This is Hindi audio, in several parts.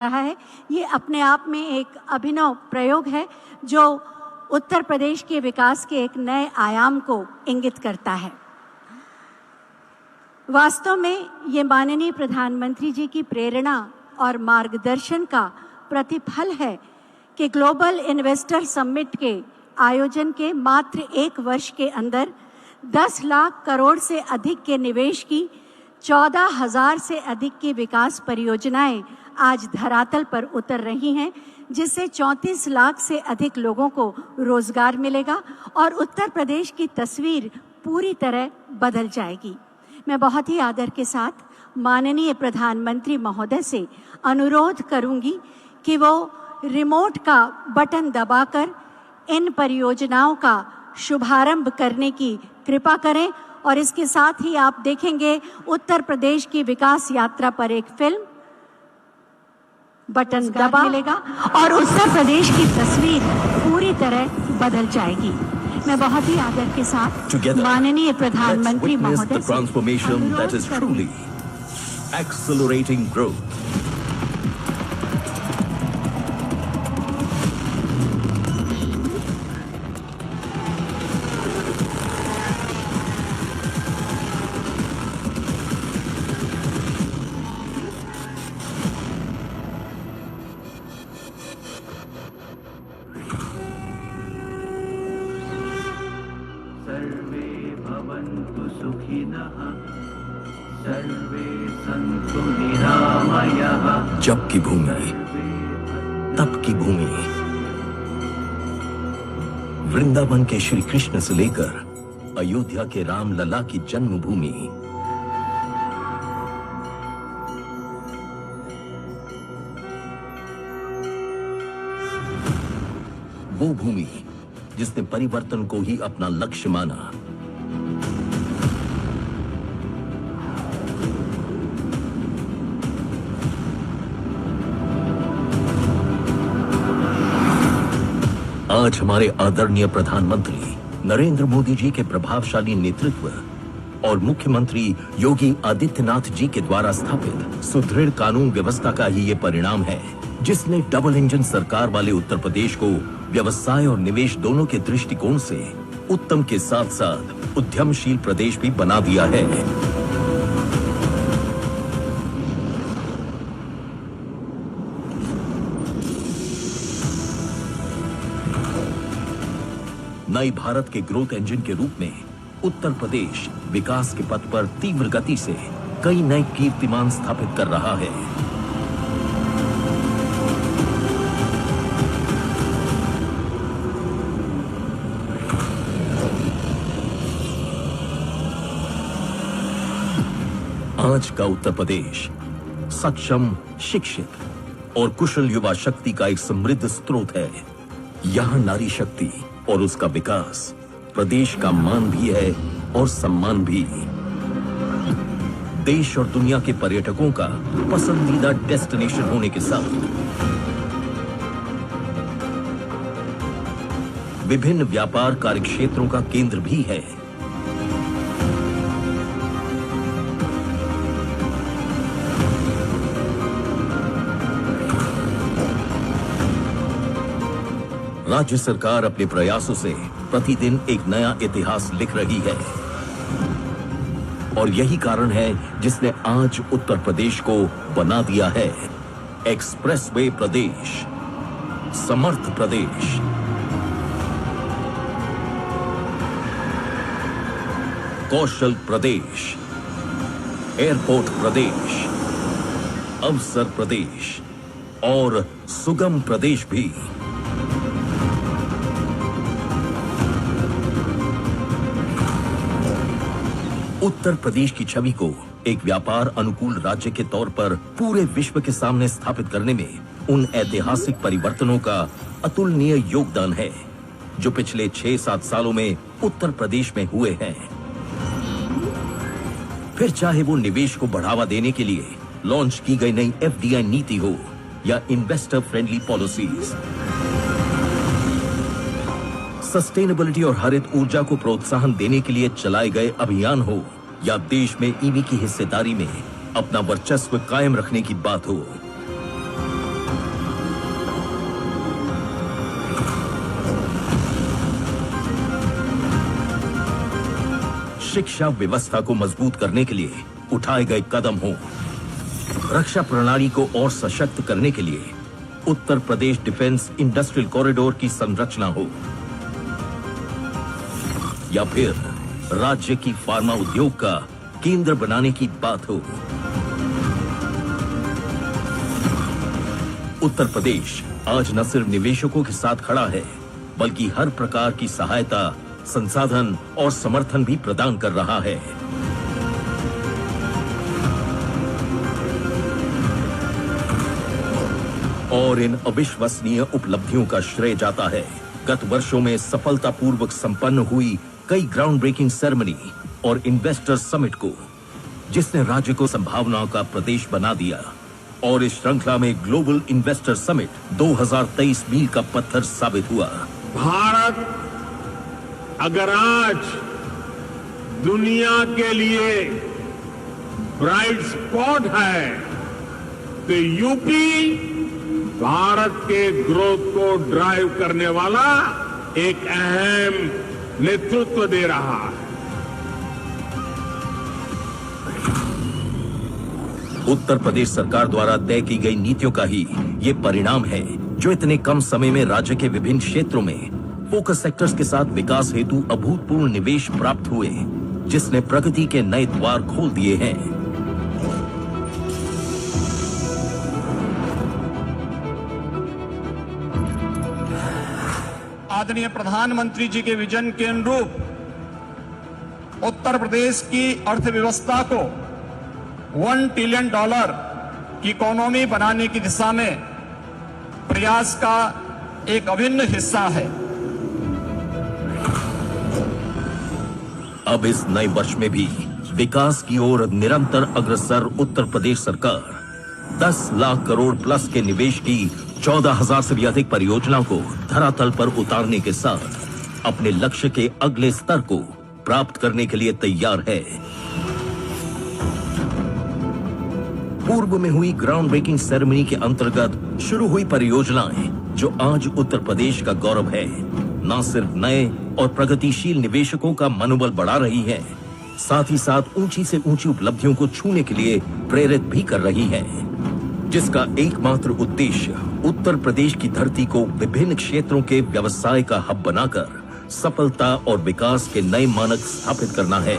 रहा है। ये अपने आप में एक अभिनव प्रयोग है जो उत्तर प्रदेश के विकास के एक नए आयाम को इंगित करता है। वास्तव में ये माननीय प्रधानमंत्री जी की प्रेरणा और मार्गदर्शन का प्रतिफल है कि ग्लोबल इन्वेस्टर समिट के आयोजन के मात्र 1 वर्ष के अंदर 10 लाख करोड़ से अधिक के निवेश की 14,000 से अधिक की विकास परियोजनाएं आज धरातल पर उतर रही हैं, जिससे 34 लाख से अधिक लोगों को रोजगार मिलेगा और उत्तर प्रदेश की तस्वीर पूरी तरह बदल जाएगी। मैं बहुत ही आदर के साथ माननीय प्रधानमंत्री महोदय से अनुरोध करूंगी कि वो रिमोट का बटन दबाकर इन परियोजनाओं का शुभारंभ करने की कृपा करें और इसके साथ ही आप देखेंगे उत्तर प्रदेश की विकास यात्रा पर एक फिल्म बटन दबा मिलेगा और उत्तर प्रदेश की तस्वीर पूरी तरह बदल जाएगी। मैं बहुत ही आदर के साथ माननीय प्रधानमंत्री महोदय से अनुरोध करूंगी। सर्वे भवन्तु सुखिनः सर्वे सन्तु निरामयः। जब की भूमि तब की भूमि, वृंदावन के श्री कृष्ण से लेकर अयोध्या के राम लला की जन्मभूमि, वो भूमि जिसने परिवर्तन को ही अपना लक्ष्य माना। आज हमारे आदरणीय प्रधानमंत्री नरेंद्र मोदी जी के प्रभावशाली नेतृत्व और मुख्यमंत्री योगी आदित्यनाथ जी के द्वारा स्थापित सुदृढ़ कानून व्यवस्था का ही ये परिणाम है, जिसने डबल इंजन सरकार वाले उत्तर प्रदेश को व्यवसाय और निवेश दोनों के दृष्टिकोण से उत्तम के साथ साथ उद्यमशील प्रदेश भी बना दिया है। नए भारत के ग्रोथ इंजन के रूप में उत्तर प्रदेश विकास के पथ पर तीव्र गति से कई नए कीर्तिमान स्थापित कर रहा है। आज का उत्तर प्रदेश सक्षम, शिक्षित और कुशल युवा शक्ति का एक समृद्ध स्रोत है। यहाँ नारी शक्ति और उसका विकास प्रदेश का मान भी है और सम्मान भी। देश और दुनिया के पर्यटकों का पसंदीदा डेस्टिनेशन होने के साथ विभिन्न व्यापार कार्यक्षेत्रों का केंद्र भी है। राज्य सरकार अपने प्रयासों से प्रतिदिन एक नया इतिहास लिख रही है और यही कारण है जिसने आज उत्तर प्रदेश को बना दिया है एक्सप्रेसवे प्रदेश, समर्थ प्रदेश। कौशल प्रदेश, एयरपोर्ट प्रदेश, अवसर प्रदेश और सुगम प्रदेश भी। उत्तर प्रदेश की छवि को एक व्यापार अनुकूल राज्य के तौर पर पूरे विश्व के सामने स्थापित करने में उन ऐतिहासिक परिवर्तनों का अतुलनीय योगदान है जो पिछले 6-7 सालों में उत्तर प्रदेश में हुए हैं। फिर चाहे वो निवेश को बढ़ावा देने के लिए लॉन्च की गई नई FDI नीति हो या इन्वेस्टर फ्रेंडली पॉलिसीज, सस्टेनेबिलिटी और हरित ऊर्जा को प्रोत्साहन देने के लिए चलाए गए अभियान हो या देश में ईवी की हिस्सेदारी में अपना वर्चस्व कायम रखने की बात हो। शिक्षा व्यवस्था को मजबूत करने के लिए उठाए गए कदम हो, रक्षा प्रणाली को और सशक्त करने के लिए Uttar Pradesh defence industrial corridor की संरचना हो, या फिर राज्य की फार्मा उद्योग का केंद्र बनाने की बात हो, उत्तर प्रदेश आज न सिर्फ निवेशकों के साथ खड़ा है, बल्कि हर प्रकार की सहायता, संसाधन और समर्थन भी प्रदान कर रहा है। और इन अविश्वसनीय उपलब्धियों का श्रेय जाता है गत वर्षों में सफलतापूर्वक संपन्न हुई कई ग्राउंड ब्रेकिंग सेरेमनी और इन्वेस्टर समिट को, जिसने राज्य को संभावनाओं का प्रदेश बना दिया और इस श्रृंखला में ग्लोबल इन्वेस्टर समिट 2023 मील का पत्थर साबित हुआ। भारत अगर आज दुनिया के लिए ब्राइट स्पॉट है तो यूपी भारत के ग्रोथ को ड्राइव करने वाला एक अहम नेतृत्व दे रहा है। उत्तर प्रदेश सरकार द्वारा तय की गई नीतियों का ही ये परिणाम है जो इतने कम समय में राज्य के विभिन्न क्षेत्रों में फोकस सेक्टर्स के साथ विकास हेतु अभूतपूर्व निवेश प्राप्त हुए, जिसने प्रगति के नए द्वार खोल दिए हैं। आदरणीय प्रधानमंत्री जी के विजन के अनुरूप उत्तर प्रदेश की अर्थव्यवस्था को $1 ट्रिलियन की इकोनॉमी बनाने की दिशा में प्रयास का एक अभिन्न हिस्सा है। अब इस नए वर्ष में भी विकास की ओर निरंतर अग्रसर उत्तर प्रदेश सरकार 10 लाख करोड़ प्लस के निवेश की 14,000 से भी अधिक परियोजनाओं को धरातल पर उतारने के साथ अपने लक्ष्य के अगले स्तर को प्राप्त करने के लिए तैयार है। पूर्व में हुई ग्राउंड ब्रेकिंग सेरेमनी के अंतर्गत शुरू हुई परियोजनाएं जो आज उत्तर प्रदेश का गौरव है, न सिर्फ नए और प्रगतिशील निवेशकों का मनोबल बढ़ा रही है, साथ ही साथ ऊंची से ऊंची उपलब्धियों को छूने के लिए प्रेरित भी कर रही है, जिसका एकमात्र उद्देश्य उत्तर प्रदेश की धरती को विभिन्न क्षेत्रों के व्यवसाय का हब बनाकर सफलता और विकास के नए मानक स्थापित करना है।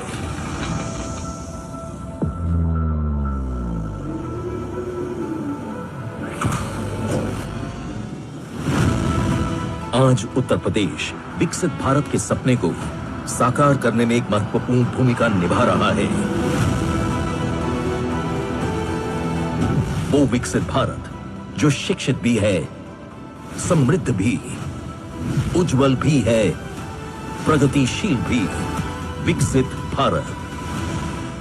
आज उत्तर प्रदेश विकसित भारत के सपने को साकार करने में एक महत्वपूर्ण भूमिका निभा रहा है। वो विकसित भारत जो शिक्षित भी है, समृद्ध भी, उज्जवल भी है, प्रगतिशील भी। विकसित भारत,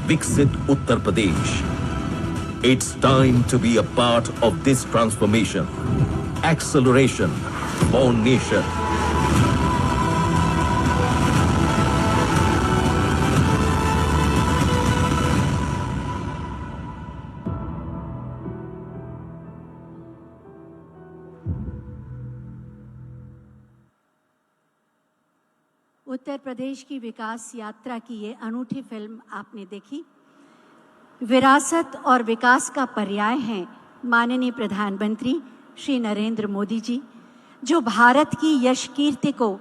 विकसित Uttar Pradesh. It's time to be a part of this transformation. Acceleration for nation. Uttar Pradesh की विकास यात्रा की ये अनूठी फिल्म आपने देखी। विरासत और विकास का पर्याय हैं माननीय प्रधानमंत्री श्री नरेंद्र मोदी जी, जो भारत की यश कीर्ति को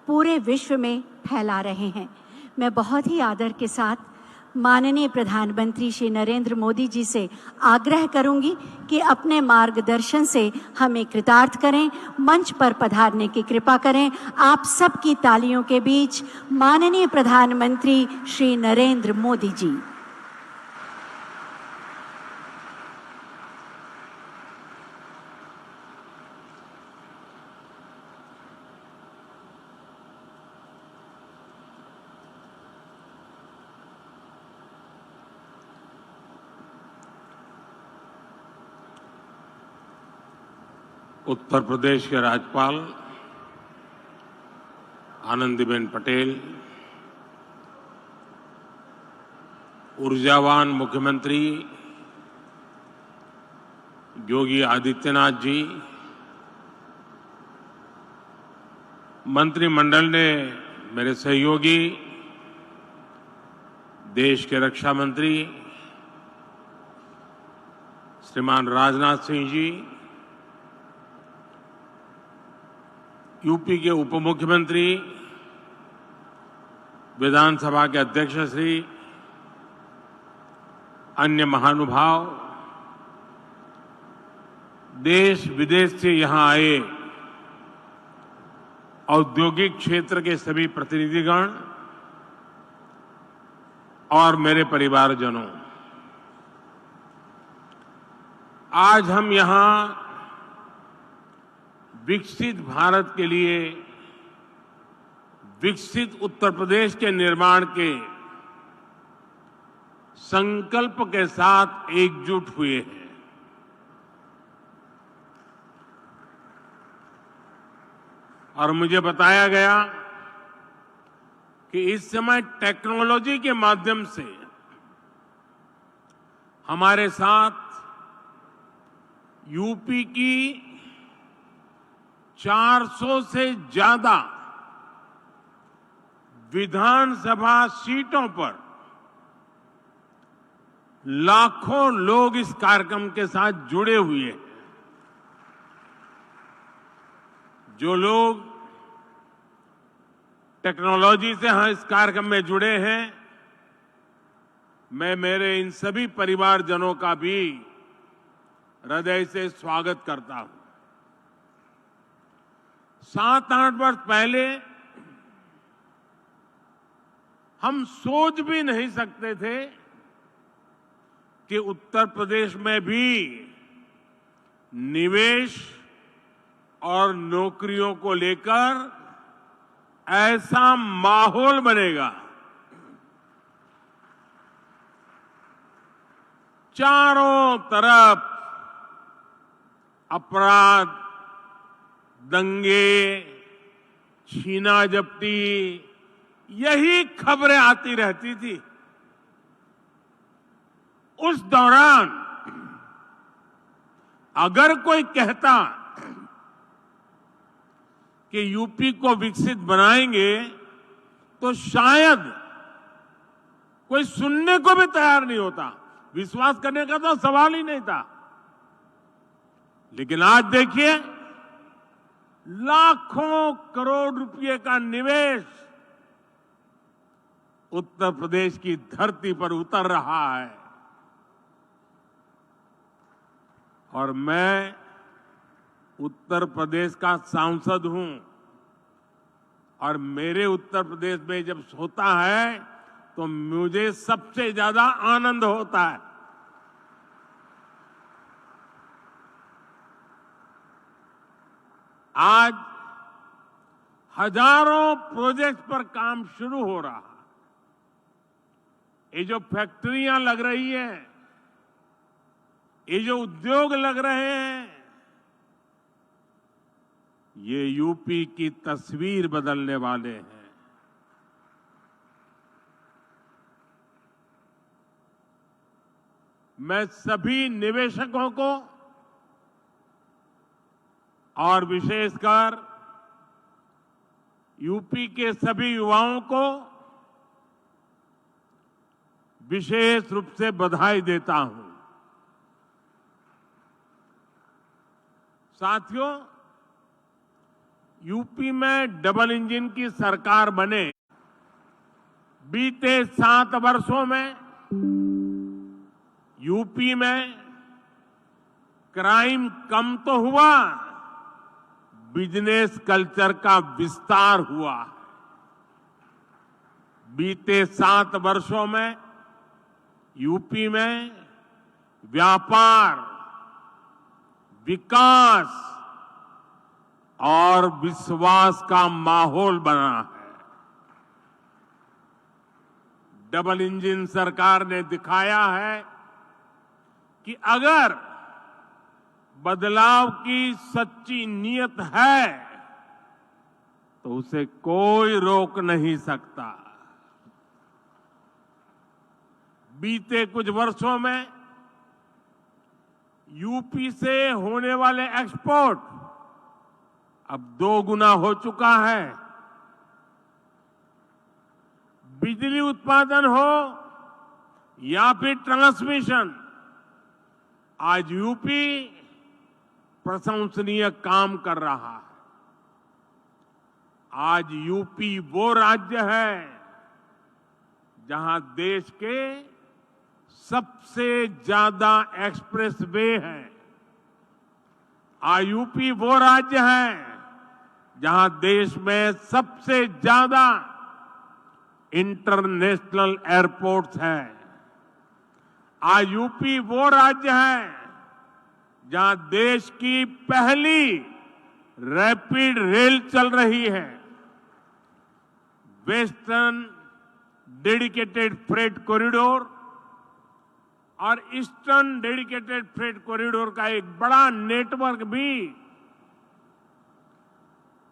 पूरे विश्व में फैला रहे हैं। मैं बहुत ही आदर के साथ माननीय प्रधानमंत्री श्री नरेंद्र मोदी जी से आग्रह करूंगी कि अपने मार्गदर्शन से हमें कृतार्थ करें, मंच पर पधारने की कृपा करें। आप सबकी तालियों के बीच माननीय प्रधानमंत्री श्री नरेंद्र मोदी जी। उत्तर प्रदेश के राज्यपाल आनंदीबेन पटेल, ऊर्जावान मुख्यमंत्री योगी आदित्यनाथ जी, मंत्रिमंडल ने मेरे सहयोगी देश के रक्षा मंत्री श्रीमान राजनाथ सिंह जी, यूपी के उप मुख्यमंत्री, विधानसभा के अध्यक्ष श्री, अन्य महानुभाव, देश विदेश से यहां आए औद्योगिक क्षेत्र के सभी प्रतिनिधिगण और मेरे परिवारजनों, आज हम यहां विकसित भारत के लिए विकसित उत्तर प्रदेश के निर्माण के संकल्प के साथ एकजुट हुए हैं। और मुझे बताया गया कि इस समय टेक्नोलॉजी के माध्यम से हमारे साथ यूपी की 400 से ज्यादा विधानसभा सीटों पर लाखों लोग इस कार्यक्रम के साथ जुड़े हुए हैं। जो लोग टेक्नोलॉजी से इस कार्यक्रम में जुड़े हैं, मैं मेरे इन सभी परिवारजनों का भी हृदय से स्वागत करता हूं। 7-8 वर्ष पहले हम सोच भी नहीं सकते थे कि उत्तर प्रदेश में भी निवेश और नौकरियों को लेकर ऐसा माहौल बनेगा। चारों तरफ अपराध, दंगे, छीना झपटी, यही खबरें आती रहती थी। उस दौरान अगर कोई कहता कि यूपी को विकसित बनाएंगे तो शायद कोई सुनने को भी तैयार नहीं होता, विश्वास करने का तो सवाल ही नहीं था। लेकिन आज देखिए, लाखों करोड़ रुपए का निवेश उत्तर प्रदेश की धरती पर उतर रहा है। और मैं उत्तर प्रदेश का सांसद हूं और मेरे उत्तर प्रदेश में जब होता है तो मुझे सबसे ज्यादा आनंद होता है। आज हजारों प्रोजेक्ट पर काम शुरू हो रहा है। ये जो फैक्ट्रियां लग रही हैं, ये जो उद्योग लग रहे हैं, ये यूपी की तस्वीर बदलने वाले हैं। मैं सभी निवेशकों को और विशेषकर यूपी के सभी युवाओं को विशेष रूप से बधाई देता हूं। साथियों, यूपी में डबल इंजन की सरकार बने बीते 7 वर्षों में यूपी में क्राइम कम तो हुआ, बिजनेस कल्चर का विस्तार हुआ। बीते 7 वर्षों में यूपी में व्यापार, विकास और विश्वास का माहौल बना है। डबल इंजन सरकार ने दिखाया है कि अगर बदलाव की सच्ची नीयत है तो उसे कोई रोक नहीं सकता। बीते कुछ वर्षों में यूपी से होने वाले एक्सपोर्ट अब 2 गुना हो चुका है। बिजली उत्पादन हो या फिर ट्रांसमिशन, आज यूपी प्रशंसनीय काम कर रहा है। आज यूपी वो राज्य है जहां देश के सबसे ज्यादा एक्सप्रेस वे है। आज यूपी वो राज्य है जहां देश में सबसे ज्यादा इंटरनेशनल एयरपोर्ट्स हैं। आज यूपी वो राज्य है जहां देश की पहली रैपिड रेल चल रही है। वेस्टर्न डेडिकेटेड फ्रेट कॉरिडोर और ईस्टर्न डेडिकेटेड फ्रेट कॉरिडोर का एक बड़ा नेटवर्क भी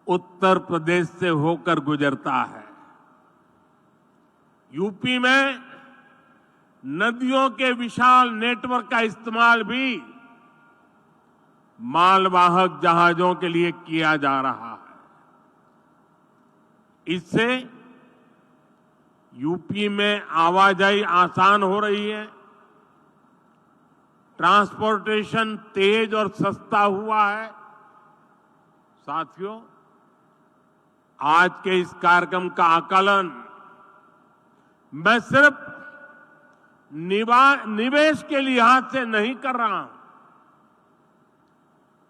उत्तर प्रदेश से होकर गुजरता है। यूपी में नदियों के विशाल नेटवर्क का इस्तेमाल भी मालवाहक जहाजों के लिए किया जा रहा है। इससे यूपी में आवाजाही आसान हो रही है, ट्रांसपोर्टेशन तेज और सस्ता हुआ है। साथियों, आज के इस कार्यक्रम का आकलन मैं सिर्फ निवेश के लिहाज से नहीं कर रहा हूं।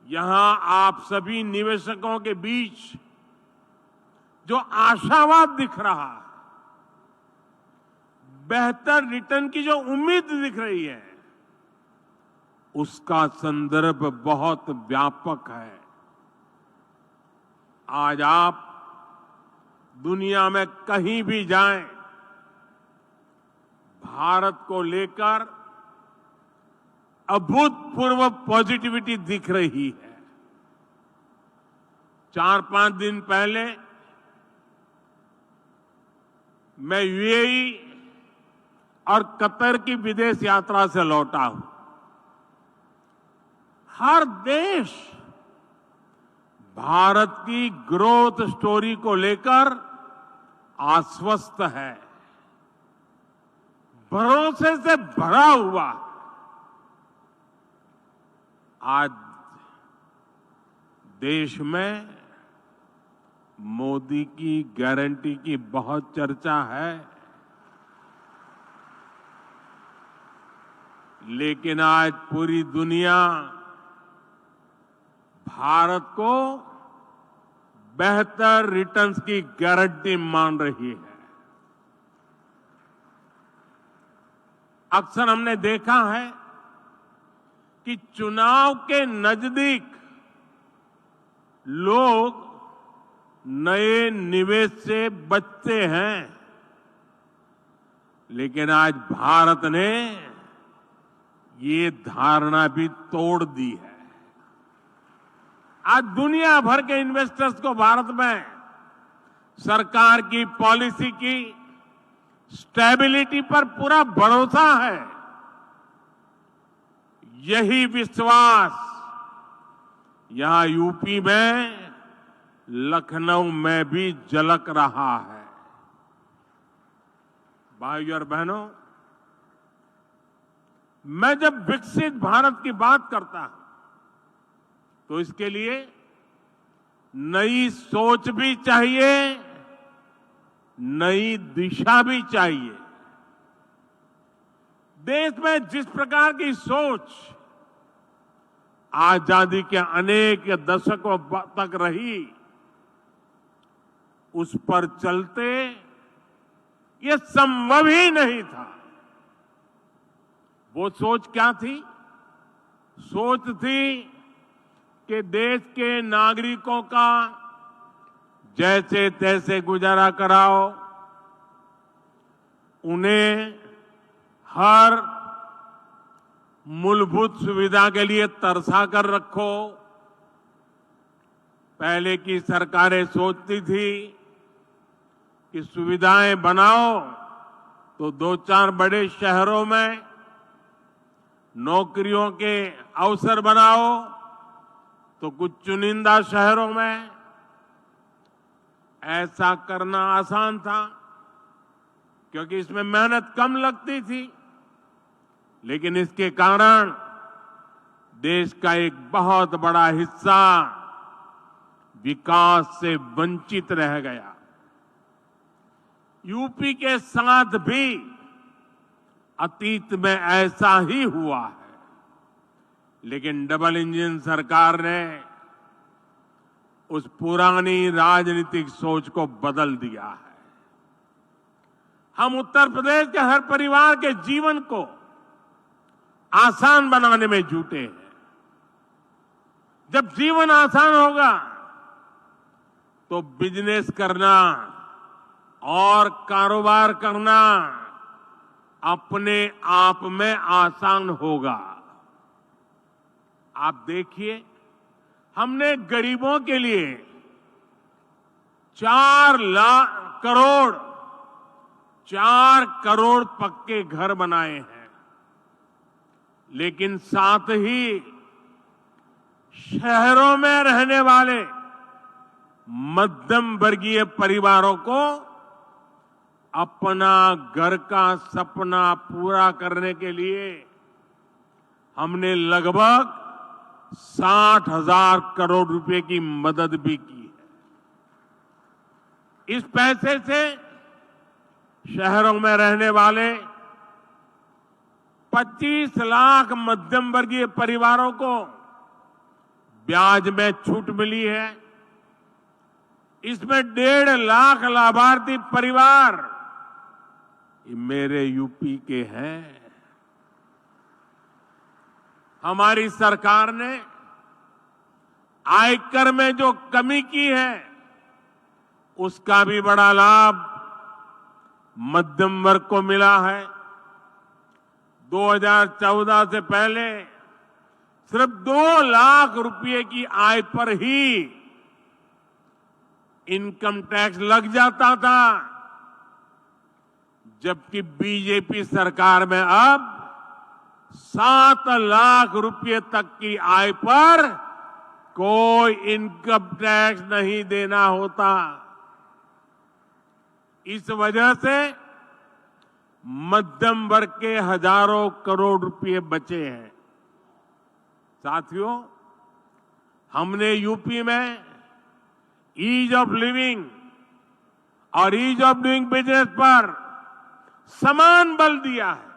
यहां आप सभी निवेशकों के बीच जो आशावाद दिख रहा है, बेहतर रिटर्न की जो उम्मीद दिख रही है, उसका संदर्भ बहुत व्यापक है। आज आप दुनिया में कहीं भी जाएं, भारत को लेकर अभूतपूर्व पॉजिटिविटी दिख रही है। 4-5 दिन पहले मैं यूएई और कतर की विदेश यात्रा से लौटा हूं। हर देश भारत की ग्रोथ स्टोरी को लेकर आश्वस्त है, भरोसे से भरा हुआ। आज देश में मोदी की गारंटी की बहुत चर्चा है, लेकिन आज पूरी दुनिया भारत को बेहतर रिटर्न्स की गारंटी मान रही है। अक्सर हमने देखा है कि चुनाव के नजदीक लोग नए निवेश से बचते हैं, लेकिन आज भारत ने ये धारणा भी तोड़ दी है। आज दुनिया भर के इन्वेस्टर्स को भारत में सरकार की पॉलिसी की स्टेबिलिटी पर पूरा भरोसा है। यही विश्वास यहां यूपी में, लखनऊ में भी झलक रहा है। भाइयों और बहनों, मैं जब विकसित भारत की बात करता हूं तो इसके लिए नई सोच भी चाहिए, नई दिशा भी चाहिए। देश में जिस प्रकार की सोच आजादी के अनेक दशकों तक रही, उस पर चलते ये संभव ही नहीं था। वो सोच क्या थी? सोच थी कि देश के नागरिकों का जैसे तैसे गुजारा कराओ, उन्हें हर मूलभूत सुविधा के लिए तरसा कर रखो। पहले की सरकारें सोचती थी कि सुविधाएं बनाओ तो 2-4 बड़े शहरों में नौकरियों के अवसर बनाओ तो कुछ चुनिंदा शहरों में। ऐसा करना आसान था क्योंकि इसमें मेहनत कम लगती थी, लेकिन इसके कारण देश का एक बहुत बड़ा हिस्सा विकास से वंचित रह गया। यूपी के साथ भी अतीत में ऐसा ही हुआ है, लेकिन डबल इंजन सरकार ने उस पुरानी राजनीतिक सोच को बदल दिया है। हम उत्तर प्रदेश के हर परिवार के जीवन को आसान बनाने में जुटे हैं। जब जीवन आसान होगा तो बिजनेस करना और कारोबार करना अपने आप में आसान होगा। आप देखिए, हमने गरीबों के लिए 4 करोड़ पक्के घर बनाए हैं, लेकिन साथ ही शहरों में रहने वाले मध्यम वर्गीय परिवारों को अपना घर का सपना पूरा करने के लिए हमने लगभग 60,000 करोड़ रुपए की मदद भी की है। इस पैसे से शहरों में रहने वाले 25 लाख मध्यम वर्गीय परिवारों को ब्याज में छूट मिली है। इसमें 1.5 लाख लाभार्थी परिवार ये मेरे यूपी के हैं। हमारी सरकार ने आयकर में जो कमी की है उसका भी बड़ा लाभ मध्यम वर्ग को मिला है। 2014 से पहले सिर्फ 2 लाख रुपए की आय पर ही इनकम टैक्स लग जाता था, जबकि बीजेपी सरकार में अब 7 लाख रुपए तक की आय पर कोई इनकम टैक्स नहीं देना होता। इस वजह से मध्यम वर्ग के हजारों करोड़ रुपए बचे हैं। साथियों, हमने यूपी में ईज ऑफ लिविंग और ईज ऑफ डूइंग बिजनेस पर समान बल दिया है।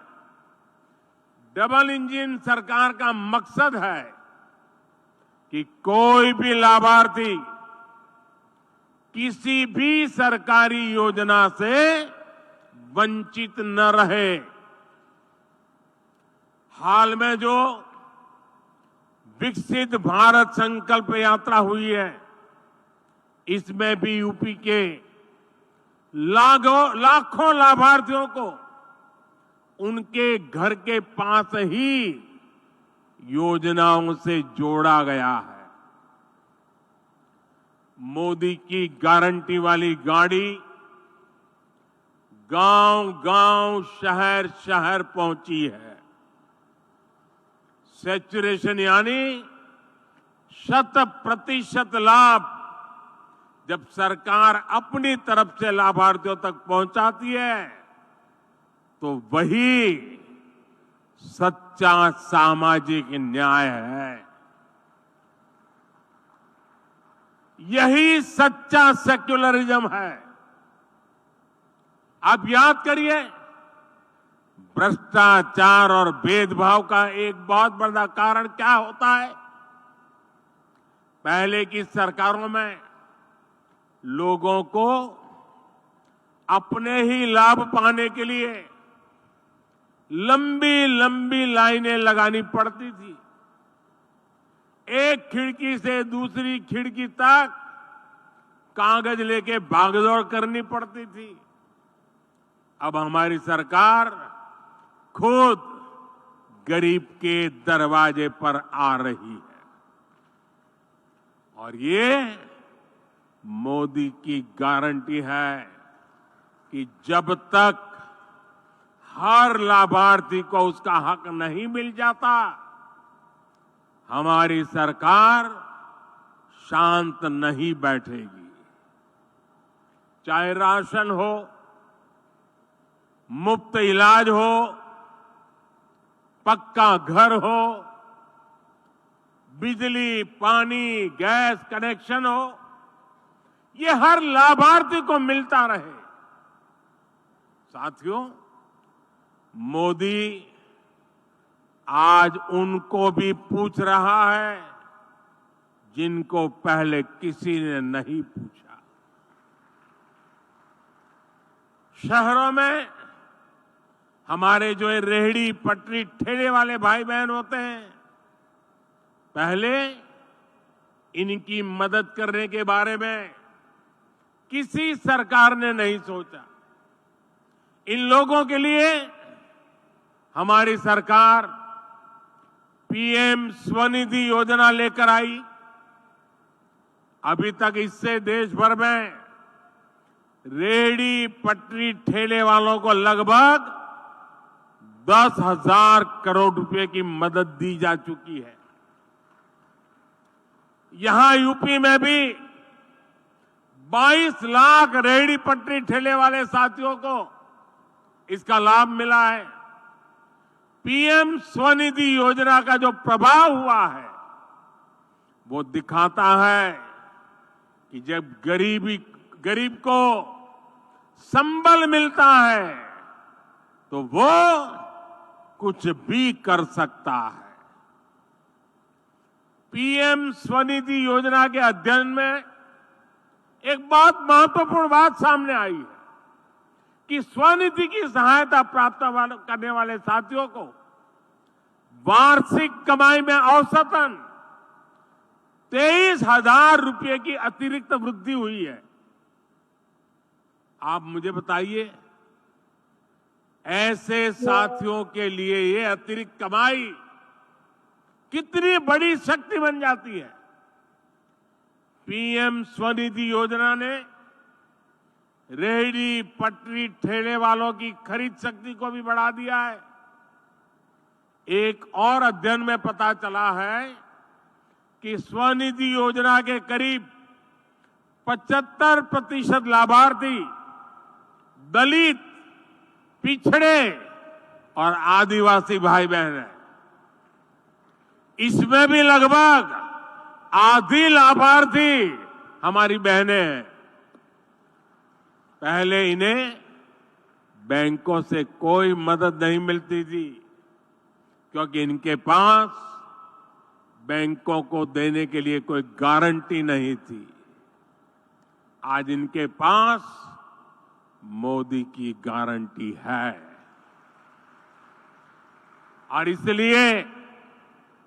डबल इंजन सरकार का मकसद है कि कोई भी लाभार्थी किसी भी सरकारी योजना से वंचित न रहे। हाल में जो विकसित भारत संकल्प यात्रा हुई है, इसमें भी यूपी के लाखों लाभार्थियों को उनके घर के पास ही योजनाओं से जोड़ा गया है। मोदी की गारंटी वाली गाड़ी गांव-गांव, शहर-शहर पहुंची है। सैचुरेशन यानी 100% लाभ जब सरकार अपनी तरफ से लाभार्थियों तक पहुंचाती है तो वही सच्चा सामाजिक न्याय है। यही सच्चा सेक्युलरिज्म है। आप याद करिए, भ्रष्टाचार और भेदभाव का एक बहुत बड़ा कारण क्या होता है। पहले की सरकारों में लोगों को अपने ही लाभ पाने के लिए लंबी लंबी लाइनें लगानी पड़ती थी। एक खिड़की से दूसरी खिड़की तक कागज लेके भागदौड़ करनी पड़ती थी। अब हमारी सरकार खुद गरीब के दरवाजे पर आ रही है और ये मोदी की गारंटी है कि जब तक हर लाभार्थी को उसका हक नहीं मिल जाता, हमारी सरकार शांत नहीं बैठेगी। चाहे राशन हो, मुफ्त इलाज हो, पक्का घर हो, बिजली, पानी, गैस कनेक्शन हो, ये हर लाभार्थी को मिलता रहे। साथियों, मोदी आज उनको भी पूछ रहा है जिनको पहले किसी ने नहीं पूछा। शहरों में हमारे जो रेहड़ी पटरी ठेले वाले भाई बहन होते हैं, पहले इनकी मदद करने के बारे में किसी सरकार ने नहीं सोचा। इन लोगों के लिए हमारी सरकार पीएम स्वनिधि योजना लेकर आई। अभी तक इससे देश भर में रेहड़ी पटरी ठेले वालों को लगभग 10,000 करोड़ रुपए की मदद दी जा चुकी है। यहां यूपी में भी 22 लाख रेहड़ी पटरी ठेले वाले साथियों को इसका लाभ मिला है। पीएम स्वनिधि योजना का जो प्रभाव हुआ है वो दिखाता है कि जब गरीब को संबल मिलता है तो वो कुछ भी कर सकता है। पीएम स्वनिधि योजना के अध्ययन में एक बहुत महत्वपूर्ण बात सामने आई है कि स्वनिधि की सहायता प्राप्त करने वाले साथियों को वार्षिक कमाई में औसतन 23,000 रुपये की अतिरिक्त वृद्धि हुई है। आप मुझे बताइए, ऐसे साथियों के लिए ये अतिरिक्त कमाई कितनी बड़ी शक्ति बन जाती है। पीएम स्वनिधि योजना ने रेहड़ी पटरी ठेले वालों की खरीद शक्ति को भी बढ़ा दिया है। एक और अध्ययन में पता चला है कि स्वनिधि योजना के करीब 75% लाभार्थी दलित, पिछड़े और आदिवासी भाई बहन हैं। इसमें भी लगभग आधी लाभार्थी हमारी बहनें हैं। पहले इन्हें बैंकों से कोई मदद नहीं मिलती थी क्योंकि इनके पास बैंकों को देने के लिए कोई गारंटी नहीं थी। आज इनके पास मोदी की गारंटी है और इसलिए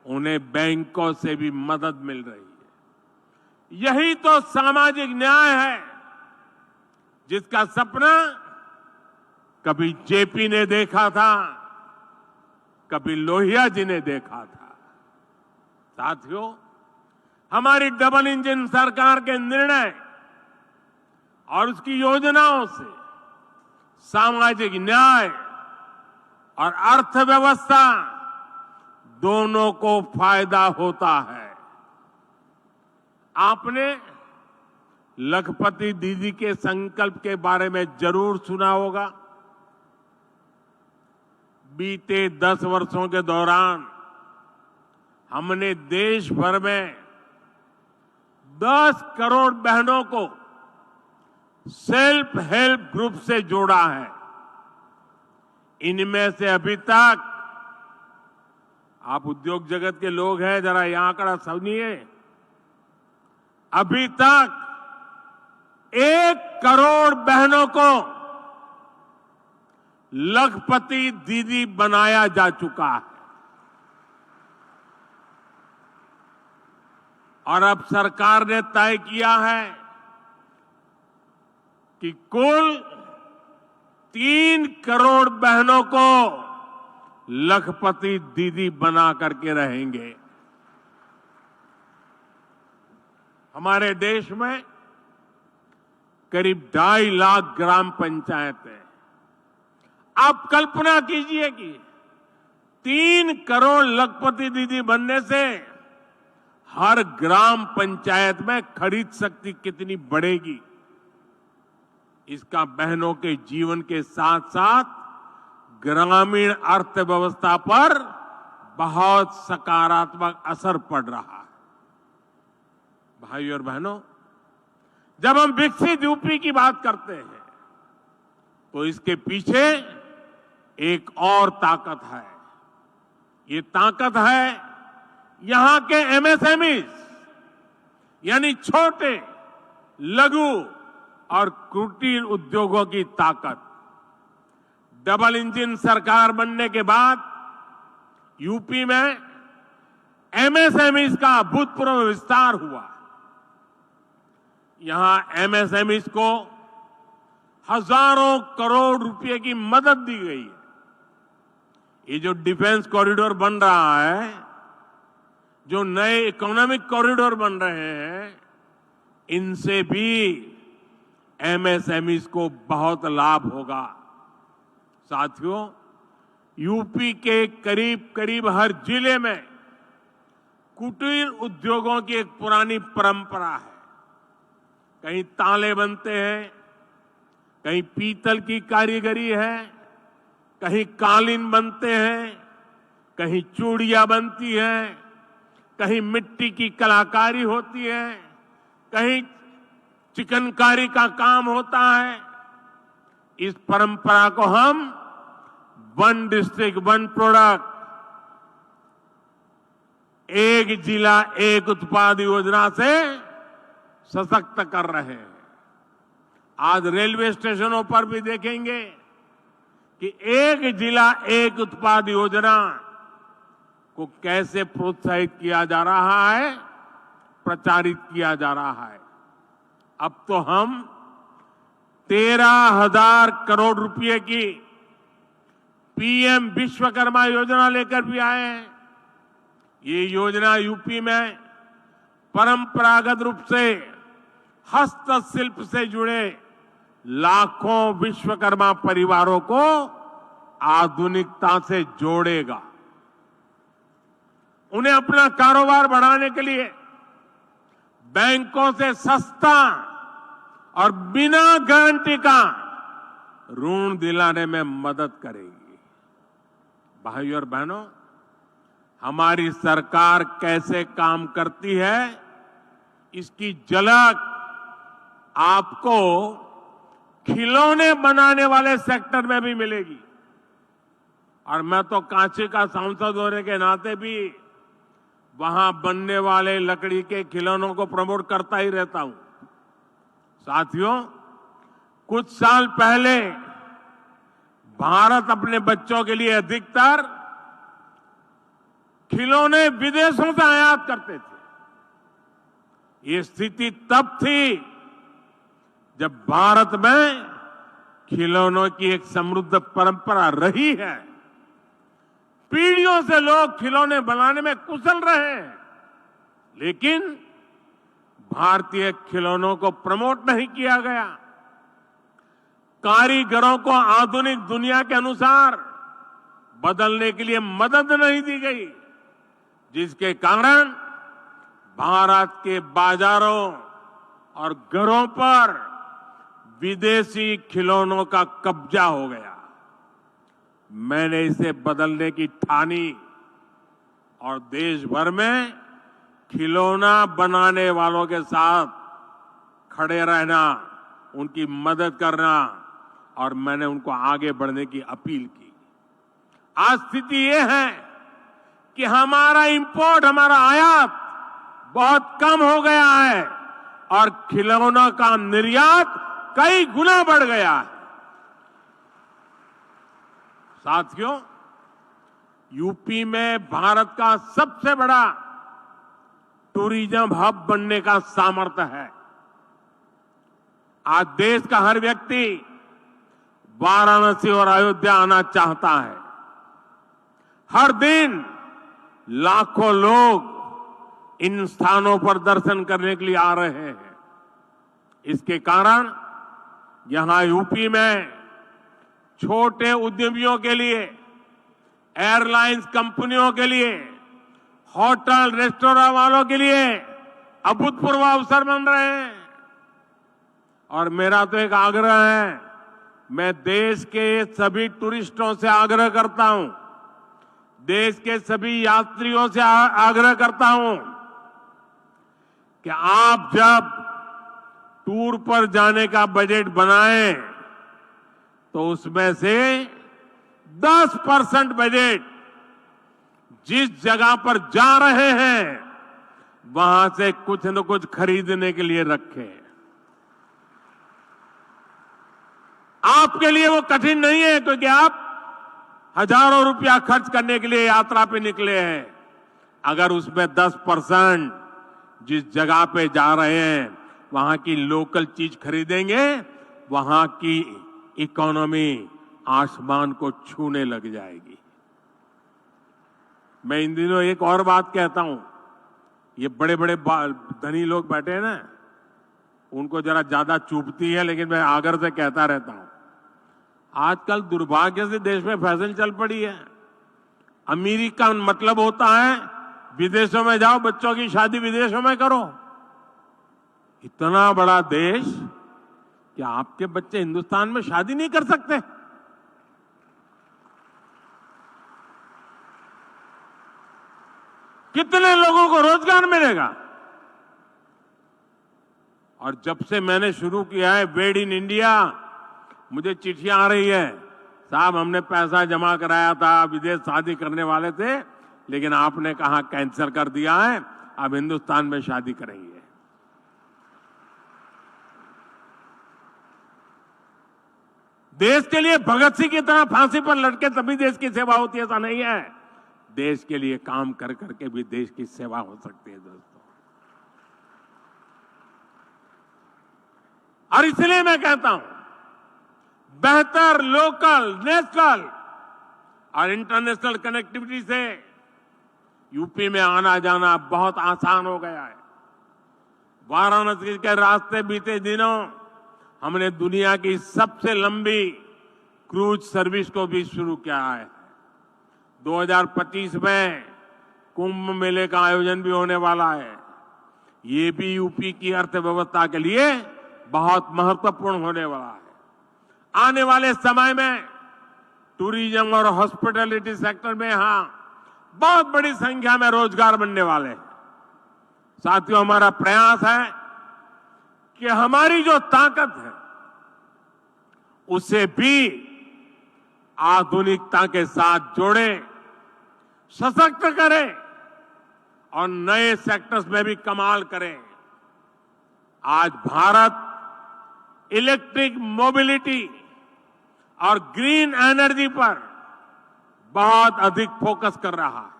उन्हें बैंकों से भी मदद मिल रही है। यही तो सामाजिक न्याय है जिसका सपना कभी जेपी ने देखा था, कभी लोहिया जी ने देखा था। साथियों, हमारी डबल इंजन सरकार के निर्णय और उसकी योजनाओं से सामाजिक न्याय और अर्थव्यवस्था दोनों को फायदा होता है। आपने लखपति दीदी के संकल्प के बारे में जरूर सुना होगा। बीते 10 वर्षों के दौरान हमने देश भर में 10 करोड़ बहनों को सेल्फ हेल्प ग्रुप से जोड़ा है। इनमें से अभी तक, आप उद्योग जगत के लोग हैं, जरा यह आंकड़ा समझिए, अभी तक 1 करोड़ बहनों को लखपति दीदी बनाया जा चुका है। और अब सरकार ने तय किया है कि कुल 3 करोड़ बहनों को लखपति दीदी बना करके रहेंगे। हमारे देश में करीब 2.5 लाख ग्राम पंचायतें। आप कल्पना कीजिए कि 3 करोड़ लखपति दीदी बनने से हर ग्राम पंचायत में खरीद शक्ति कितनी बढ़ेगी। इसका बहनों के जीवन के साथ साथ ग्रामीण अर्थव्यवस्था पर बहुत सकारात्मक असर पड़ रहा है। भाइयों और बहनों, जब हम विकसित यूपी की बात करते हैं तो इसके पीछे एक और ताकत है। ये ताकत है यहां के एमएसएमईज, यानी छोटे, लघु और कुटीर उद्योगों की ताकत। डबल इंजन सरकार बनने के बाद यूपी में एमएसएमईज का अभूतपूर्व विस्तार हुआ। यहां एमएसएमईज को हजारों करोड़ रुपए की मदद दी गई है। ये जो डिफेंस कॉरिडोर बन रहा है, जो नए इकोनॉमिक कॉरिडोर बन रहे हैं, इनसे भी एमएसएमईज को बहुत लाभ होगा। साथियों, यूपी के करीब करीब हर जिले में कुटीर उद्योगों की एक पुरानी परंपरा है। कहीं ताले बनते हैं, कहीं पीतल की कारीगरी है, कहीं कालीन बनते हैं, कहीं चूड़ियां बनती हैं, कहीं मिट्टी की कलाकारी होती है, कहीं चिकनकारी का काम होता है। इस परंपरा को हम वन डिस्ट्रिक्ट वन प्रोडक्ट, एक जिला एक उत्पाद योजना से सशक्त कर रहे हैं। आज रेलवे स्टेशनों पर भी देखेंगे कि एक जिला एक उत्पाद योजना को कैसे प्रोत्साहित किया जा रहा है, प्रचारित किया जा रहा है। अब तो हम 13,000 करोड़ रुपए की पीएम विश्वकर्मा योजना लेकर भी आए हैं। ये योजना यूपी में परंपरागत रूप से हस्तशिल्प से जुड़े लाखों विश्वकर्मा परिवारों को आधुनिकता से जोड़ेगा। उन्हें अपना कारोबार बढ़ाने के लिए बैंकों से सस्ता और बिना गारंटी का ऋण दिलाने में मदद करेगी। भाइयों और बहनों, हमारी सरकार कैसे काम करती है, इसकी झलक आपको खिलौने बनाने वाले सेक्टर में भी मिलेगी। और मैं तो कांची का सांसद होने के नाते भी वहां बनने वाले लकड़ी के खिलौनों को प्रमोट करता ही रहता हूं। साथियों, कुछ साल पहले भारत अपने बच्चों के लिए अधिकतर खिलौने विदेशों से आयात करते थे। ये स्थिति तब थी जब भारत में खिलौनों की एक समृद्ध परंपरा रही है। पीढ़ियों से लोग खिलौने बनाने में कुशल रहे हैं, लेकिन भारतीय खिलौनों को प्रमोट नहीं किया गया। कारीगरों को आधुनिक दुनिया के अनुसार बदलने के लिए मदद नहीं दी गई, जिसके कारण भारत के बाजारों और घरों पर विदेशी खिलौनों का कब्जा हो गया। मैंने इसे बदलने की ठानी और देश भर में खिलौना बनाने वालों के साथ खड़े रहना, उनकी मदद करना और मैंने उनको आगे बढ़ने की अपील की। आज स्थिति ये है कि हमारा इंपोर्ट, हमारा आयात बहुत कम हो गया है और खिलौनों का निर्यात कई गुना बढ़ गया है। साथियों, यूपी में भारत का सबसे बड़ा टूरिज्म हब बनने का सामर्थ्य है। आज देश का हर व्यक्ति वाराणसी और अयोध्या आना चाहता है। हर दिन लाखों लोग इन स्थानों पर दर्शन करने के लिए आ रहे हैं। इसके कारण यहां यूपी में छोटे उद्यमियों के लिए, एयरलाइंस कंपनियों के लिए, होटल रेस्टोरेंट वालों के लिए अभूतपूर्व अवसर बन रहे हैं। और मेरा तो एक आग्रह है, मैं देश के सभी टूरिस्टों से आग्रह करता हूं, देश के सभी यात्रियों से आग्रह करता हूं कि आप जब टूर पर जाने का बजट बनाएं तो उसमें से 10% बजट जिस जगह पर जा रहे हैं वहां से कुछ न कुछ खरीदने के लिए रखें। आपके लिए वो कठिन नहीं है क्योंकि आप हजारों रुपया खर्च करने के लिए यात्रा पे निकले हैं। अगर उसमें 10% जिस जगह पे जा रहे हैं वहां की लोकल चीज खरीदेंगे, वहां की इकोनॉमी आसमान को छूने लग जाएगी। मैं इन दिनों एक और बात कहता हूं, ये बड़े बड़े धनी लोग बैठे हैं ना, उनको जरा ज्यादा चुभती है, लेकिन मैं आग्रह से कहता रहता हूं। आजकल दुर्भाग्य से देश में फैशन चल पड़ी है। अमीरी का मतलब होता है विदेशों में जाओ, बच्चों की शादी विदेशों में करो। इतना बड़ा देश कि आपके बच्चे हिंदुस्तान में शादी नहीं कर सकते। कितने लोगों को रोजगार मिलेगा? और जब से मैंने शुरू किया है मेड इन इंडिया, मुझे चिट्ठियां आ रही है, साहब हमने पैसा जमा कराया था, विदेश शादी करने वाले थे, लेकिन आपने कहा कैंसिल कर दिया है, अब हिंदुस्तान में शादी करेंगे। देश के लिए भगत सिंह की तरह फांसी पर लटके तभी देश की सेवा होती है, ऐसा नहीं है। देश के लिए काम कर करके भी देश की सेवा हो सकती है दोस्तों। और इसलिए मैं कहता हूं, बेहतर लोकल, नेशनल और इंटरनेशनल कनेक्टिविटी से यूपी में आना जाना बहुत आसान हो गया है। वाराणसी के रास्ते बीते दिनों हमने दुनिया की सबसे लंबी क्रूज सर्विस को भी शुरू किया है। 2025 में कुंभ मेले का आयोजन भी होने वाला है। ये भी यूपी की अर्थव्यवस्था के लिए बहुत महत्वपूर्ण होने वाला है। आने वाले समय में टूरिज्म और हॉस्पिटैलिटी सेक्टर में यहां बहुत बड़ी संख्या में रोजगार बनने वाले हैं। साथियों, हमारा प्रयास है कि हमारी जो ताकत है उसे भी आधुनिकता के साथ जोड़ें, सशक्त करें और नए सेक्टर्स में भी कमाल करें। आज भारत इलेक्ट्रिक मोबिलिटी और ग्रीन एनर्जी पर बहुत अधिक फोकस कर रहा है।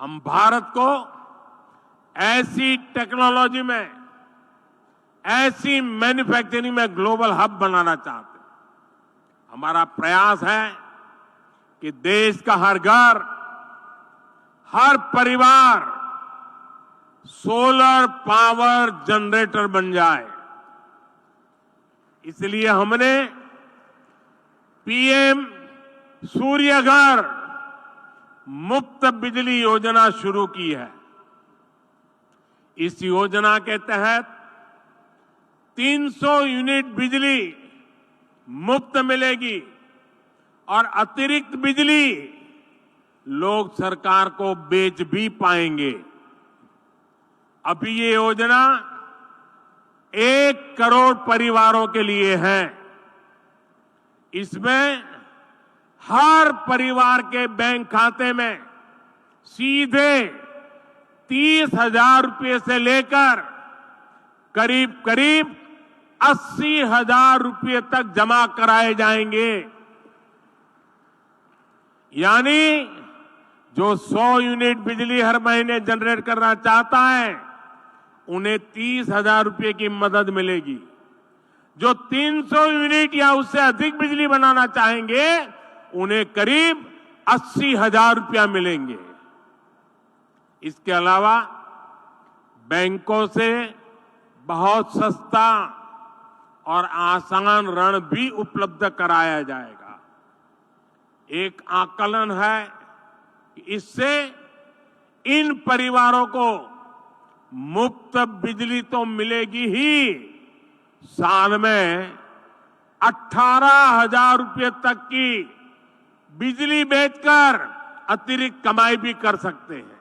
हम भारत को ऐसी टेक्नोलॉजी में, ऐसी मैन्युफैक्चरिंग में ग्लोबल हब बनाना चाहते हैं। हमारा प्रयास है कि देश का हर घर, हर परिवार सोलर पावर जनरेटर बन जाए। इसलिए हमने पीएम सूर्य घर मुफ्त बिजली योजना शुरू की है। इस योजना के तहत 300 यूनिट बिजली मुफ्त मिलेगी और अतिरिक्त बिजली लोग सरकार को बेच भी पाएंगे। अभी ये योजना 1 करोड़ परिवारों के लिए है। इसमें हर परिवार के बैंक खाते में सीधे 30,000 रुपये से लेकर करीब करीब 80,000 रुपये तक जमा कराए जाएंगे। यानी जो 100 यूनिट बिजली हर महीने जनरेट करना चाहता है उन्हें 30,000 रुपये की मदद मिलेगी। जो 300 यूनिट या उससे अधिक बिजली बनाना चाहेंगे उन्हें करीब 80,000 रुपया मिलेंगे। इसके अलावा बैंकों से बहुत सस्ता और आसान ऋण भी उपलब्ध कराया जाएगा। एक आकलन है कि इससे इन परिवारों को मुफ्त बिजली तो मिलेगी ही, साल में 18,000 रुपये तक की बिजली बेचकर अतिरिक्त कमाई भी कर सकते हैं।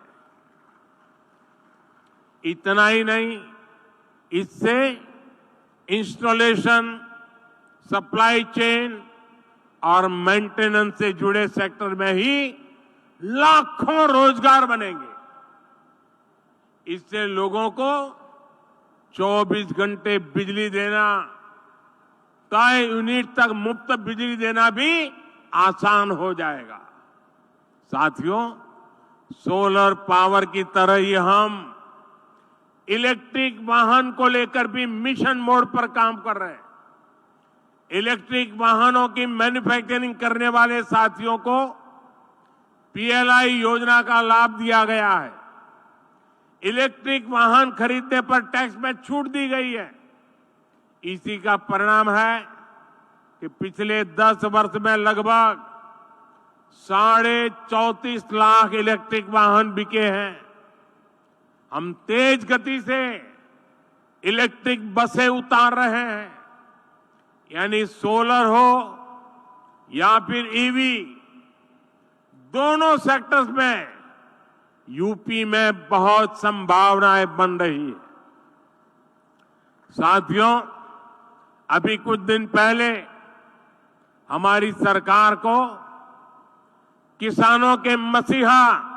इतना ही नहीं, इससे इंस्टॉलेशन, सप्लाई चेन और मेंटेनेंस से जुड़े सेक्टर में ही लाखों रोजगार बनेंगे। इससे लोगों को 24 घंटे बिजली देना, तय यूनिट तक मुफ्त बिजली देना भी आसान हो जाएगा। साथियों, सोलर पावर की तरह ही हम इलेक्ट्रिक वाहन को लेकर भी मिशन मोड पर काम कर रहे हैं। इलेक्ट्रिक वाहनों की मैन्युफैक्चरिंग करने वाले साथियों को पीएलआई योजना का लाभ दिया गया है। इलेक्ट्रिक वाहन खरीदने पर टैक्स में छूट दी गई है। इसी का परिणाम है कि पिछले 10 वर्ष में लगभग 34.5 लाख इलेक्ट्रिक वाहन बिके हैं। हम तेज गति से इलेक्ट्रिक बसें उतार रहे हैं, यानी सोलर हो या फिर ईवी, दोनों सेक्टर्स में यूपी में बहुत संभावनाएं बन रही है। साथियों, अभी कुछ दिन पहले हमारी सरकार को किसानों के मसीहा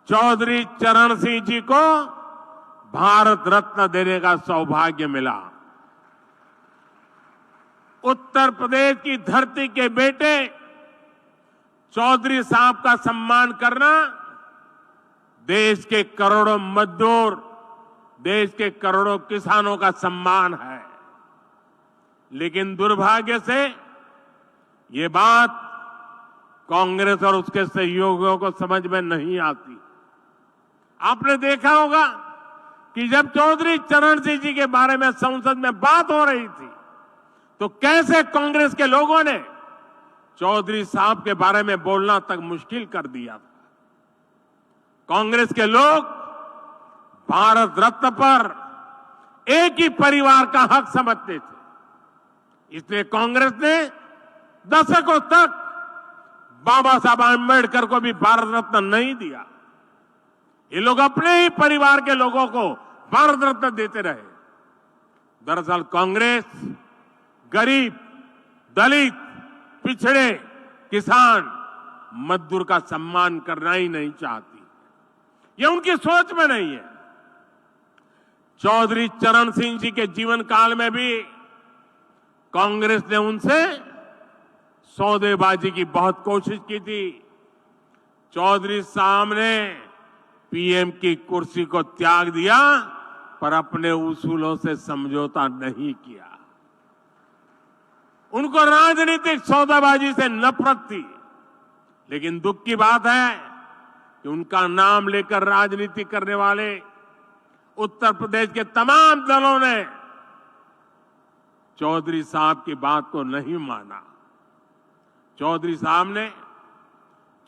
चौधरी चरण सिंह जी को भारत रत्न देने का सौभाग्य मिला। उत्तर प्रदेश की धरती के बेटे चौधरी साहब का सम्मान करना देश के करोड़ों मजदूर, देश के करोड़ों किसानों का सम्मान है। लेकिन दुर्भाग्य से ये बात कांग्रेस और उसके सहयोगियों को समझ में नहीं आती। आपने देखा होगा कि जब चौधरी चरण सिंह जी के बारे में संसद में बात हो रही थी तो कैसे कांग्रेस के लोगों ने चौधरी साहब के बारे में बोलना तक मुश्किल कर दिया था। कांग्रेस के लोग भारत रत्न पर एक ही परिवार का हक समझते थे, इसलिए कांग्रेस ने दशकों तक बाबा साहब आंबेडकर को भी भारत रत्न नहीं दिया। ये लोग अपने ही परिवार के लोगों को भारत रत्न देते रहे। दरअसल कांग्रेस गरीब, दलित, पिछड़े, किसान, मजदूर का सम्मान करना ही नहीं चाहती। ये उनकी सोच में नहीं है। चौधरी चरण सिंह जी के जीवन काल में भी कांग्रेस ने उनसे सौदेबाजी की बहुत कोशिश की थी। चौधरी साहब ने पीएम की कुर्सी को त्याग दिया पर अपने उसूलों से समझौता नहीं किया। उनको राजनीतिक सौदाबाजी से नफरत थी। लेकिन दुख की बात है कि उनका नाम लेकर राजनीति करने वाले उत्तर प्रदेश के तमाम दलों ने चौधरी साहब की बात को नहीं माना। चौधरी साहब ने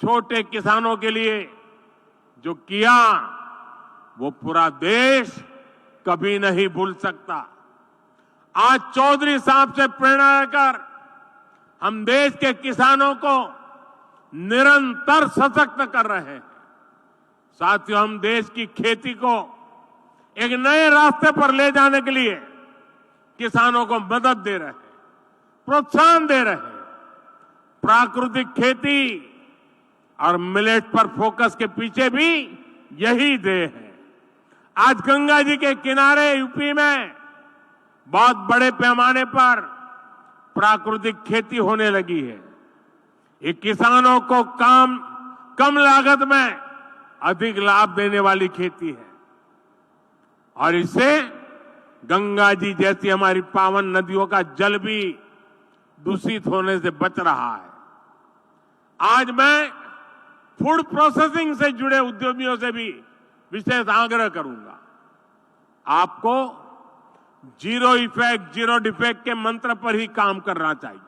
छोटे किसानों के लिए जो किया वो पूरा देश कभी नहीं भूल सकता। आज चौधरी साहब से प्रेरणा लेकर हम देश के किसानों को निरंतर सशक्त कर रहे हैं। साथियों, हम देश की खेती को एक नए रास्ते पर ले जाने के लिए किसानों को मदद दे रहे हैं, प्रोत्साहन दे रहे हैं। प्राकृतिक खेती और मिलेट पर फोकस के पीछे भी यही ध्येय है। आज गंगा जी के किनारे यूपी में बहुत बड़े पैमाने पर प्राकृतिक खेती होने लगी है। ये किसानों को कम लागत में अधिक लाभ देने वाली खेती है और इससे गंगा जी जैसी हमारी पावन नदियों का जल भी दूषित होने से बच रहा है। आज मैं फूड प्रोसेसिंग से जुड़े उद्यमियों से भी विशेष आग्रह करूंगा। आपको जीरो इफेक्ट, जीरो डिफेक्ट के मंत्र पर ही काम करना चाहिए।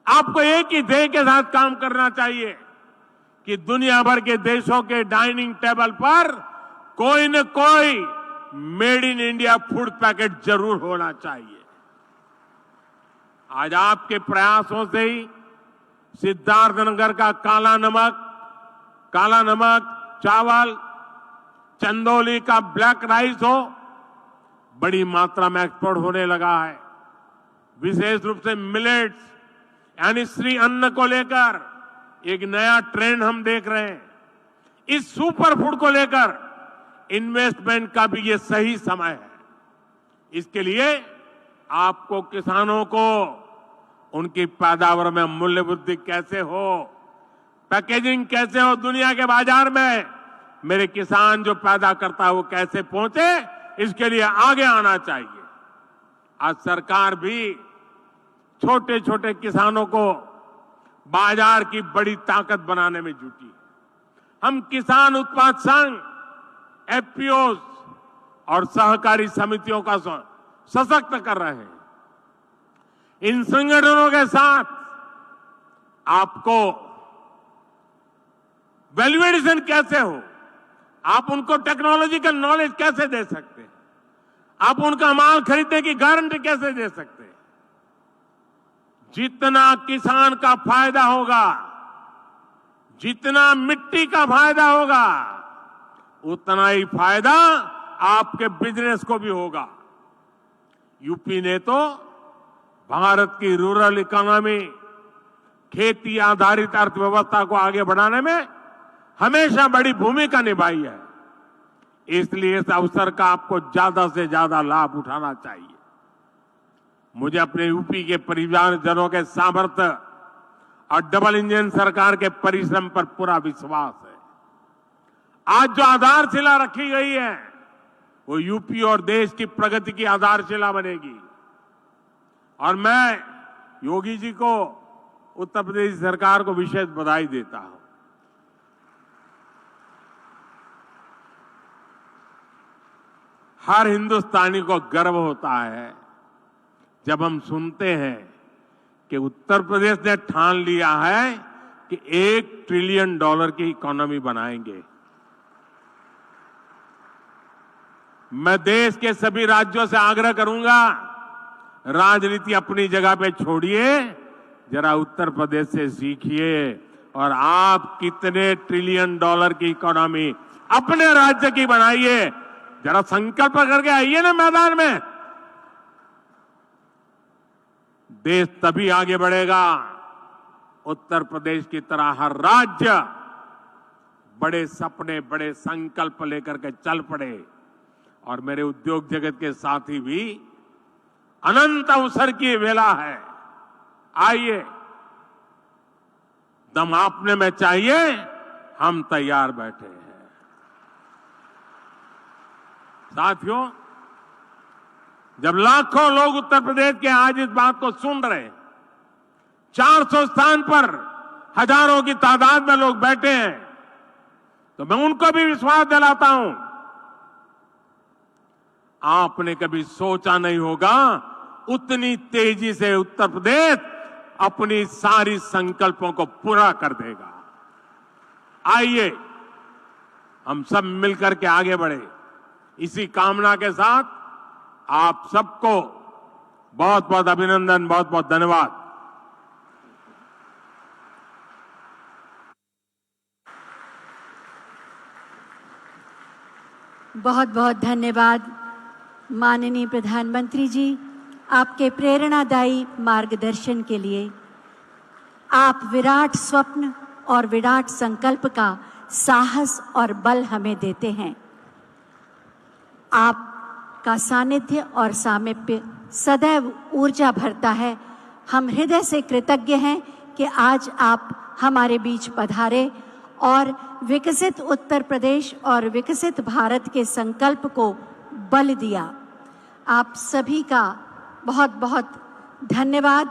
आपको एक ही ध्येय के साथ काम करना चाहिए कि दुनिया भर के देशों के डाइनिंग टेबल पर कोई न कोई made in India food packet जरूर होना चाहिए। आज आपके प्रयासों से ही सिद्धार्थनगर का काला नमक काला नमक, चावल, चंदौली का ब्लैक राइस हो, बड़ी मात्रा में एक्सपोर्ट होने लगा है। विशेष रूप से मिलेट्स यानी श्री अन्न को लेकर एक नया ट्रेंड हम देख रहे हैं। इस सुपर फूड को लेकर इन्वेस्टमेंट का भी ये सही समय है। इसके लिए आपको किसानों को उनकी पैदावार में मूल्य वृद्धि कैसे हो, पैकेजिंग कैसे हो, दुनिया के बाजार में मेरे किसान जो पैदा करता है वो कैसे पहुंचे, इसके लिए आगे आना चाहिए। आज सरकार भी छोटे छोटे किसानों को बाजार की बड़ी ताकत बनाने में जुटी है। हम किसान उत्पाद संघ, एफपीओ और सहकारी समितियों का सशक्त कर रहे हैं। इन संगठनों के साथ आपको वैल्यू एडिशन कैसे हो, आप उनको टेक्नोलॉजिकल नॉलेज कैसे दे सकते हैं, आप उनका माल खरीदने की गारंटी कैसे दे सकते हैं। जितना किसान का फायदा होगा, जितना मिट्टी का फायदा होगा, उतना ही फायदा आपके बिजनेस को भी होगा। यूपी ने तो भारत की रूरल इकोनॉमी, खेती आधारित अर्थव्यवस्था को आगे बढ़ाने में हमेशा बड़ी भूमिका निभाई है। इसलिए इस अवसर का आपको ज्यादा से ज्यादा लाभ उठाना चाहिए। मुझे अपने यूपी के परिवारजनों के सामर्थ्य और डबल इंजन सरकार के परिश्रम पर पूरा विश्वास है। आज जो आधारशिला रखी गई है वो यूपी और देश की प्रगति की आधारशिला बनेगी। और मैं योगी जी को, उत्तर प्रदेश सरकार को विशेष बधाई देता हूं। हर हिंदुस्तानी को गर्व होता है जब हम सुनते हैं कि उत्तर प्रदेश ने ठान लिया है कि $1 ट्रिलियन की इकोनॉमी बनाएंगे। मैं देश के सभी राज्यों से आग्रह करूंगा, राजनीति अपनी जगह पे छोड़िए, जरा उत्तर प्रदेश से सीखिए और आप कितने $1 ट्रिलियन की इकोनॉमी अपने राज्य की बनाइए। जरा संकल्प करके आइए ना मैदान में। देश तभी आगे बढ़ेगा उत्तर प्रदेश की तरह हर राज्य बड़े सपने, बड़े संकल्प लेकर के चल पड़े। और मेरे उद्योग जगत के साथी भी, अनंत अवसर की वेला है। आइए, दम आपने में चाहिए, हम तैयार बैठे हैं। साथियों, जब लाखों लोग उत्तर प्रदेश के आज इस बात को सुन रहे हैं, 400 स्थान पर हजारों की तादाद में लोग बैठे हैं, तो मैं उनको भी विश्वास दिलाता हूं, आपने कभी सोचा नहीं होगा उतनी तेजी से उत्तर प्रदेश अपनी सारी संकल्पों को पूरा कर देगा। आइए हम सब मिलकर के आगे बढ़े। इसी कामना के साथ आप सबको बहुत बहुत अभिनंदन, बहुत बहुत धन्यवाद। बहुत बहुत धन्यवाद माननीय प्रधानमंत्री जी, आपके प्रेरणादायी मार्गदर्शन के लिए। आप विराट स्वप्न और विराट संकल्प का साहस और बल हमें देते हैं। आपका सानिध्य और सामीप्य सदैव ऊर्जा भरता है। हम हृदय से कृतज्ञ हैं कि आज आप हमारे बीच पधारे और विकसित उत्तर प्रदेश और विकसित भारत के संकल्प को बल दिया। आप सभी का बहुत बहुत धन्यवाद।